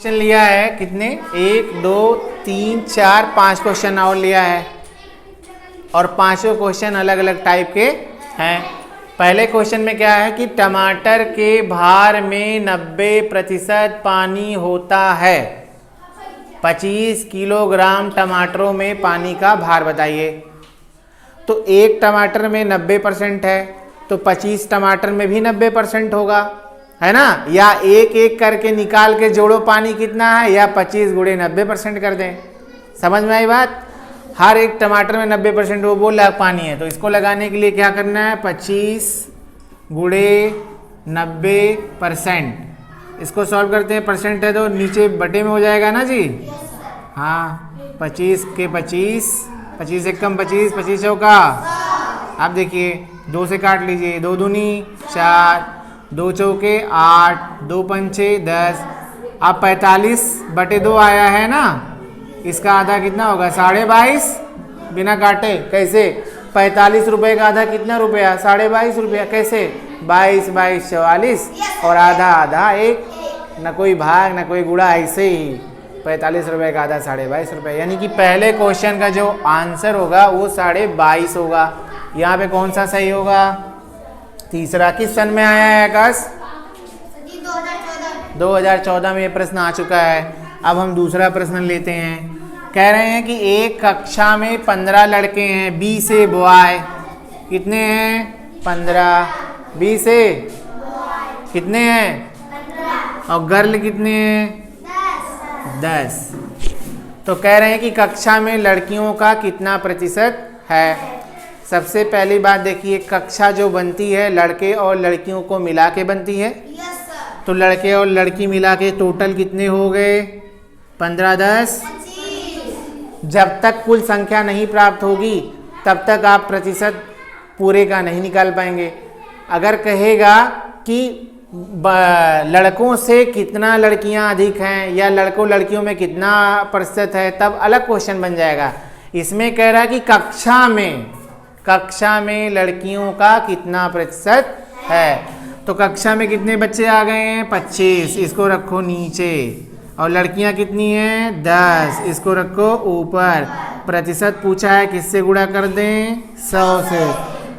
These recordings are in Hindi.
क्वेश्चन लिया है कितने, 1 2 3 4 5 क्वेश्चन और लिया है और पांचों क्वेश्चन अलग अलग टाइप के हैं। पहले क्वेश्चन में क्या है कि टमाटर के भार में 90% पानी होता है। 25 किलोग्राम टमाटरों में पानी का भार बताइए। तो एक टमाटर में 90% है तो 25 टमाटर में भी 90% होगा, है ना। या एक एक करके निकाल के जोड़ो पानी कितना है, या 25 गुणे 90% कर दें। समझ में आई बात। हर एक टमाटर में 90% वो बोल रहा पानी है, तो इसको लगाने के लिए क्या करना है, 25 गुणे 90%। इसको सॉल्व करते हैं, परसेंट है तो नीचे बटे में हो जाएगा ना जी। हाँ 25 के 25, 25 एक कम 25, 25 चौका। अब देखिए 2 से काट लीजिए, 2 दूनी 4, 2 चौके 8, 2 पंचे 10। अब 45 बटे 2 आया है ना, इसका आधा कितना होगा, 22.5 बिना काटे। कैसे, 45 रुपए का आधा कितना रुपया, 22.5 रुपया। कैसे, 22 22 44 और आधा आधा एक, न कोई भाग न कोई गुणा, ऐसे ही 45 रुपए का आधा 22.5 रुपये। यानी कि पहले क्वेश्चन का जो आंसर होगा वो 22.5 होगा। यहाँ पे कौन सा सही होगा, तीसरा। किस सन में आया है आकाश, 2014 में ये प्रश्न आ चुका है। अब हम दूसरा प्रश्न लेते हैं। कह रहे हैं कि एक कक्षा में 15 लड़के हैं, बी से बॉय कितने हैं, 15। बी से कितने हैं, और गर्ल कितने हैं, 10। तो कह रहे हैं कि कक्षा में लड़कियों का कितना प्रतिशत है। सबसे पहली बात देखिए, कक्षा जो बनती है लड़के और लड़कियों को मिला के बनती है। तो लड़के और लड़की मिला के टोटल कितने हो गए, 15 10। जब तक कुल संख्या नहीं प्राप्त होगी तब तक आप प्रतिशत पूरे का नहीं निकाल पाएंगे। अगर कहेगा कि लड़कों से कितना लड़कियां अधिक हैं या लड़कों लड़कियों में कितना प्रतिशत है, तब अलग क्वेश्चन बन जाएगा। इसमें कह रहा है कि कक्षा में लड़कियों का कितना प्रतिशत है। तो कक्षा में कितने बच्चे आ गए हैं, 25, इसको रखो नीचे। और लड़कियां कितनी हैं, 10, इसको रखो ऊपर। प्रतिशत पूछा है, किससे गुणा कर दें, 100 से।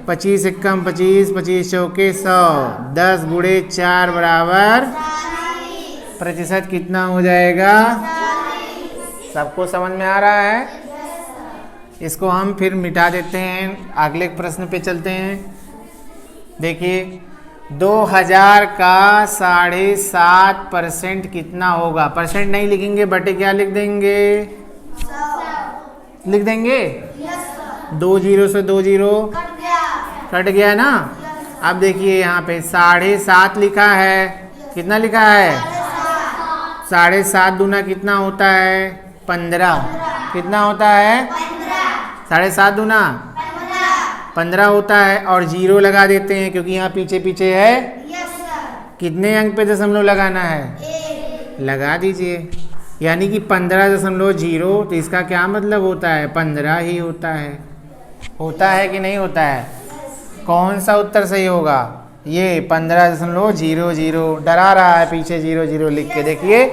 25 एक कम 25, 25 चौके 100, 10 गुणे 4 बराबर प्रतिशत कितना हो जाएगा। सबको समझ में आ रहा है। इसको हम फिर मिटा देते हैं, अगले प्रश्न पे चलते हैं। देखिए 2000 का 7.5% कितना होगा। परसेंट नहीं लिखेंगे, बटे क्या लिख देंगे, 100 लिख देंगे। 2 जीरो से 2 जीरो कट गया ना। अब देखिए यहाँ पे 7.5 लिखा है, कितना लिखा है, 7.5 दूना कितना होता है, 15। कितना होता है, 7.5 दूना 15 होता है। और जीरो लगा देते हैं क्योंकि यहाँ पीछे पीछे है। कितने अंक पे दशमलव लगाना है, लगा दीजिए। यानी कि 15.0। तो इसका क्या मतलब होता है, 15 ही होता है। होता है कि नहीं होता है, कौन सा उत्तर सही होगा, ये 15.000। डरा रहा है पीछे 0 लिख के। देखिए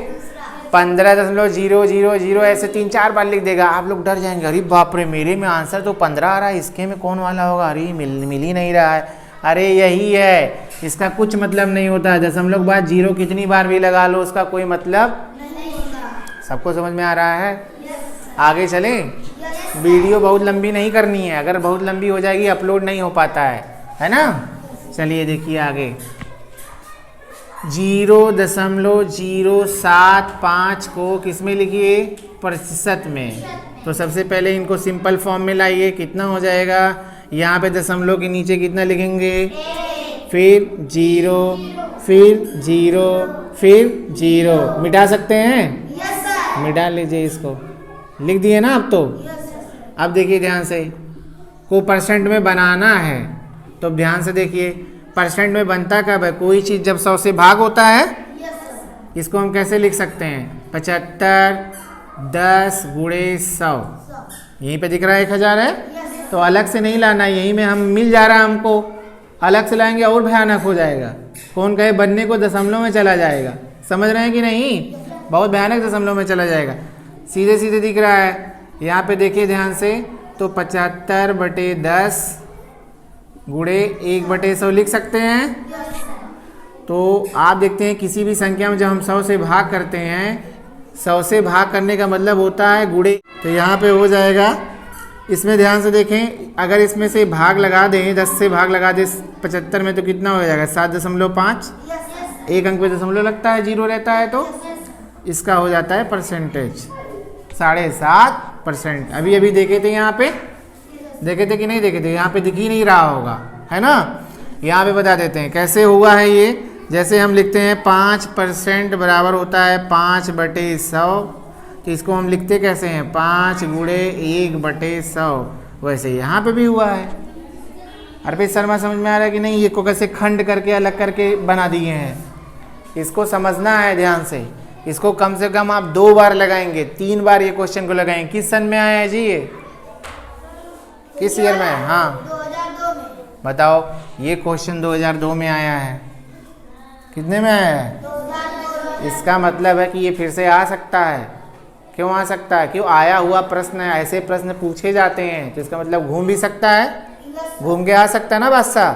15.000 ऐसे 3-4 बार लिख देगा, आप लोग डर जाएंगे, अरे बाप रे मेरे में आंसर तो 15 आ रहा है, इसके में कौन वाला होगा, अरे मिल ही नहीं रहा है। अरे यही है, इसका कुछ मतलब नहीं होता है। दशमलव के बाद 0 कितनी बार भी लगा लो उसका कोई मतलब नहीं। सबको समझ में आ रहा है। आगे चलें। वीडियो बहुत लंबी नहीं करनी है, अगर बहुत लंबी हो जाएगी अपलोड नहीं हो पाता है ना। चलिए देखिए आगे, 0.075 को किस में लिखिए, प्रतिशत में। तो सबसे पहले इनको सिंपल फॉर्म में लाइए, कितना हो जाएगा, यहाँ पे दशमलव के नीचे कितना लिखेंगे, फिर 0, फिर 0, फिर 0। मिटा सकते हैं, मिटा लीजिए इसको, लिख दिए ना अब तो। अब देखिए ध्यान से, को परसेंट में बनाना है तो ध्यान से देखिए, परसेंट में बनता कब है, कोई चीज़ जब 100 से भाग होता है। इसको हम कैसे लिख सकते हैं, 75 10 गुणे 100। यहीं पे दिख रहा है 1000 है, तो अलग से नहीं लाना, यहीं में हम मिल जा रहा है हमको। अलग से लाएंगे और भयानक हो जाएगा। कौन कहे बनने को दशमलव में चला जाएगा, समझ रहे हैं कि नहीं। बहुत भयानक दशमलव में चला जाएगा। सीधे सीधे दिख रहा है। यहाँ पे देखिए ध्यान से, तो 75/10 गुणे 1/100 लिख सकते हैं। तो आप देखते हैं किसी भी संख्या में जब हम 100 से भाग करते हैं, 100 से भाग करने का मतलब होता है गुणे। तो यहाँ पे हो जाएगा, इसमें ध्यान से देखें, अगर इसमें से भाग लगा दें, 10 से भाग लगा दें 75 में, तो कितना हो जाएगा 7.5। एक अंक पे दशमलव लगता है, 0 रहता है, तो इसका हो जाता है परसेंटेज 7.5%। अभी अभी देखे थे, यहाँ पे देखे थे कि नहीं देखे थे, यहाँ पे दिख ही नहीं रहा होगा, है ना। यहाँ पे बता देते हैं कैसे हुआ है ये। जैसे हम लिखते हैं 5% बराबर होता है 5/100, तो इसको हम लिखते कैसे हैं 5 गुणे 1/100। वैसे यहाँ पे भी हुआ है। अर्पित शर्मा समझ में आ रहा है कि नहीं? ये को कैसे खंड करके अलग करके बना दिए हैं, इसको समझना है ध्यान से। इसको कम से कम आप 2 बार लगाएंगे, 3 बार ये क्वेश्चन को लगाएंगे। किस सन में आया है जी ये, किस ईयर में है? हाँ 2002 में। बताओ, ये क्वेश्चन 2002 में आया है। कितने में आया है? 2002 में। इसका मतलब है कि ये फिर से आ सकता है। क्यों आ सकता है? क्यों? आया हुआ प्रश्न है, ऐसे प्रश्न पूछे जाते हैं, तो इसका मतलब घूम भी सकता है, घूम के आ सकता है ना बादशाह।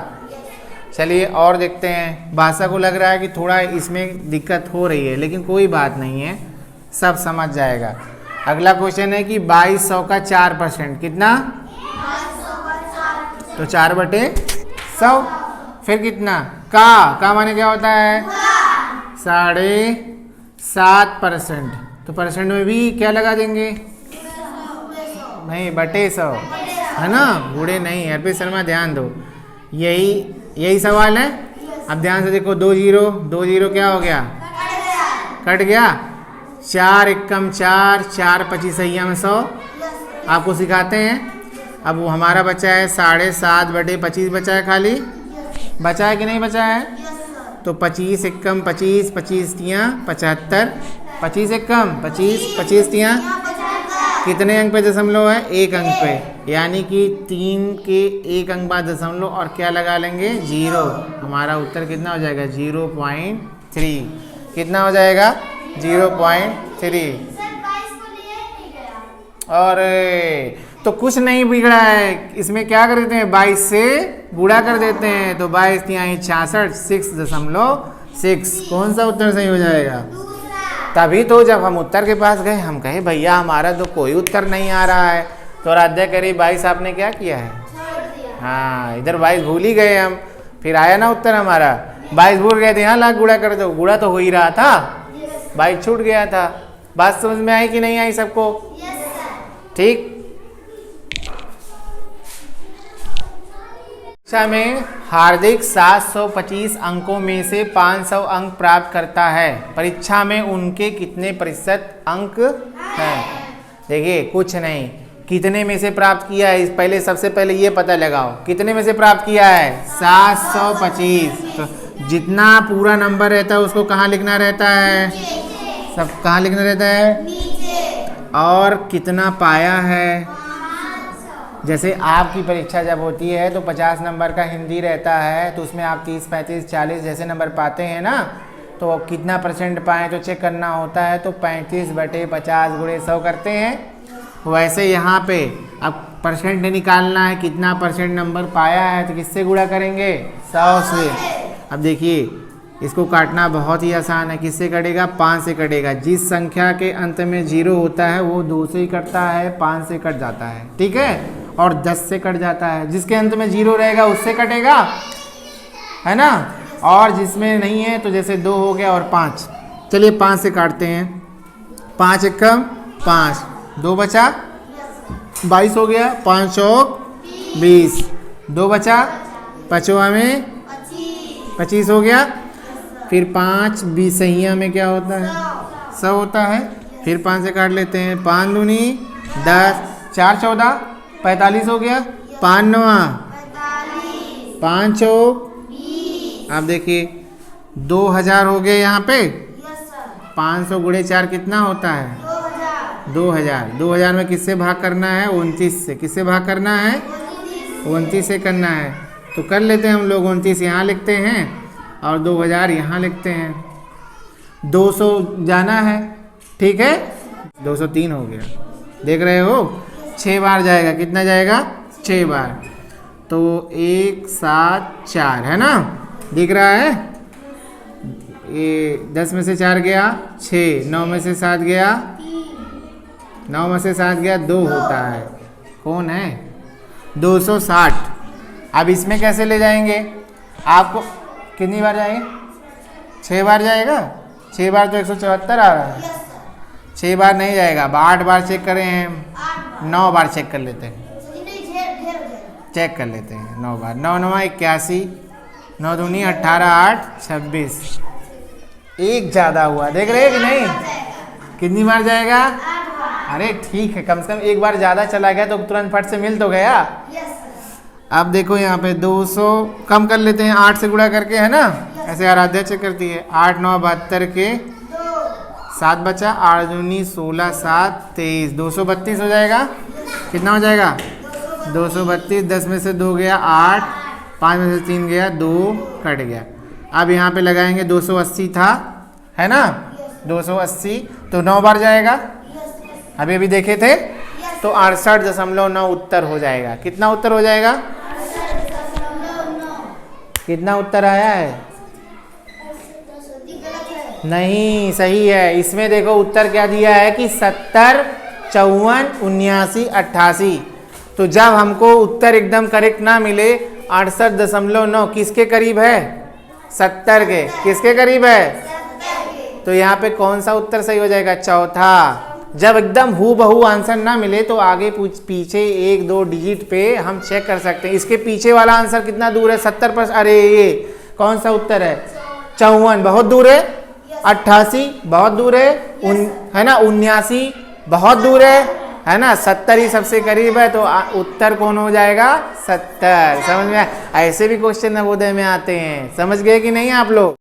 चलिए और देखते हैं। बादशाह को लग रहा है कि थोड़ा इसमें दिक्कत हो रही है, लेकिन कोई बात नहीं है, सब समझ जाएगा। अगला क्वेश्चन है कि 2200 का 4%, कितना? तो 4/100। फिर कितना? का माने क्या होता है? 7.5%। तो परसेंट में भी क्या लगा देंगे? नहीं, बटे 100, है ना, गुणे नहीं। अर्पित शर्मा ध्यान दो, यही सवाल है। अब ध्यान से देखो, 2 0 क्या हो गया? कट गया। 4 एकम 4, 4 25 में 100। आपको सिखाते हैं। अब वो हमारा बचा है 7.5/25 बचा है, खाली बचा है कि नहीं बचा है? तो 25 एकम 25, 25 तियाँ 75, 25 एकम 25, 25 तियाँ कितने अंक पे दशमलव है? 1 अंक पे, यानी कि 3 के 1 अंक बाद दशमलव और क्या लगा लेंगे? 0। हमारा उत्तर कितना हो जाएगा? 0.3। कितना हो जाएगा? 0.3। और तो कुछ नहीं बिगड़ा है, इसमें क्या कर देते हैं? 22 से गुणा कर देते हैं, तो 22 तिहाई 66, 6.6। कौन सा उत्तर सही हो जाएगा? तभी तो जब हम उत्तर के पास गए, हम कहे भैया हमारा तो कोई उत्तर नहीं आ रहा है, तो राध्या करी 22 आपने क्या किया है? हाँ, इधर 22 भूल ही गए हम, फिर आया ना उत्तर हमारा। 22 भूल गए थे, यहाँ लाख गुणा कर दो, गुणा तो हो ही रहा था, 22 छूट गया था। बात समझ में आई कि नहीं आई सबको? ठीक। परीक्षा में हार्दिक 725 अंकों में से 500 अंक प्राप्त करता है। परीक्षा में उनके कितने प्रतिशत अंक हैं? देखिए कुछ नहीं, कितने में से प्राप्त किया है, पहले सबसे पहले ये पता लगाओ, कितने में से प्राप्त किया है? 725। तो जितना पूरा नंबर रहता है उसको कहाँ लिखना रहता है? सब कहाँ लिखना रहता है? और कितना पाया है? जैसे आपकी परीक्षा जब होती है तो 50 नंबर का हिंदी रहता है, तो उसमें आप 30, 35, 40 जैसे नंबर पाते हैं ना, तो कितना परसेंट पाए तो चेक करना होता है, तो 35/50 गुणे 100 करते हैं। वैसे यहाँ पे अब परसेंट निकालना है, कितना परसेंट नंबर पाया है, तो किससे गुणा करेंगे? 100 से। अब देखिए इसको काटना बहुत ही आसान है, किससे कटेगा? 5 से कटेगा। जिस संख्या के अंत में 0 होता है वो 2 से ही कटता है, 5 से कट जाता है, ठीक है, और 10 से कट जाता है। जिसके अंत में 0 रहेगा उससे कटेगा, है ना, और जिसमें नहीं है तो जैसे 2 हो गया और 5। चलिए 5 से काटते हैं। 5 एकम 5, 2 बचा 22 हो गया, 5 चौक 20, 2 बचा 5वां में 25 हो गया। फिर 5 20 में क्या होता है? 100 होता है। फिर 5 से काट लेते हैं, 5 दूनी 10, 4 14 45 हो गया, 5 9 5 चौक। आप देखिए 2000 हो गए यहाँ पे। 500 गुणे 4 कितना होता है? 2000। 2000 में किससे भाग करना है? 29 से। किससे भाग करना है? 29 से करना है। तो कर लेते हैं हम लोग, 29 यहाँ लिखते हैं और 2000 यहाँ लिखते हैं। 200 जाना है ठीक है, 203 हो गया, देख रहे हो। 6 बार जाएगा, कितना जाएगा? 6 बार, तो 1 7 4 है ना, दिख रहा है। ये 10 में से 4 गया 6, 9 में से 7 गया 9 में से 7 गया 2 होता है। कौन है? 260। अब इसमें कैसे ले जाएंगे? आपको कितनी बार जाएंगे? 6 बार जाएगा। 6 बार तो 174 आ रहा है। 6 बार नहीं जाएगा, 8 बार चेक करें हम, 9 बार चेक कर लेते हैं, चेक कर लेते हैं 9 बार। 9 9 81, 9 दूनी 18, 8 26, एक ज़्यादा हुआ, देख रहे हैं कि नहीं? कितनी बार जाएगा? अरे ठीक है, कम से कम एक बार ज़्यादा चला गया तो तुरंत फट से मिल तो गया। अब देखो यहाँ पे 200 कम कर लेते हैं, 8 से गुणा करके, है ना, ऐसे आराध्या चेक करती है। 8 9 72 के 7 बचा, 8 दूनी 16, 7 23, 232 हो जाएगा। कितना हो जाएगा? 232। 10 में से 2 गया 8, 5 में से 3 गया 2, कट गया। अब यहाँ पे लगाएंगे 280 था, है ना, 280, तो 9 बार जाएगा। अभी अभी देखे थे, तो 68.9 उत्तर हो जाएगा। कितना उत्तर हो जाएगा? कितना उत्तर आया है? नहीं, सही है। इसमें देखो उत्तर क्या दिया है कि 70, 54, 79, 88। तो जब हमको उत्तर एकदम करेक्ट ना मिले, 68.9 किसके करीब है? 70 के। किसके करीब है? तो यहाँ पे कौन सा उत्तर सही हो जाएगा? चौथा। जब एकदम हूबहू आंसर ना मिले तो आगे पीछे 1 2 डिजिट पे हम चेक कर सकते हैं। इसके पीछे वाला आंसर कितना दूर है? 70%। अरे ये कौन सा उत्तर है? 54 बहुत दूर है, 88 बहुत दूर है ना, 79 बहुत दूर है ना, 70 ही सबसे करीब है। तो उत्तर कौन हो जाएगा? 70। समझ में? ऐसे भी क्वेश्चन नवोदय में आते हैं, समझ गए कि नहीं आप लोग?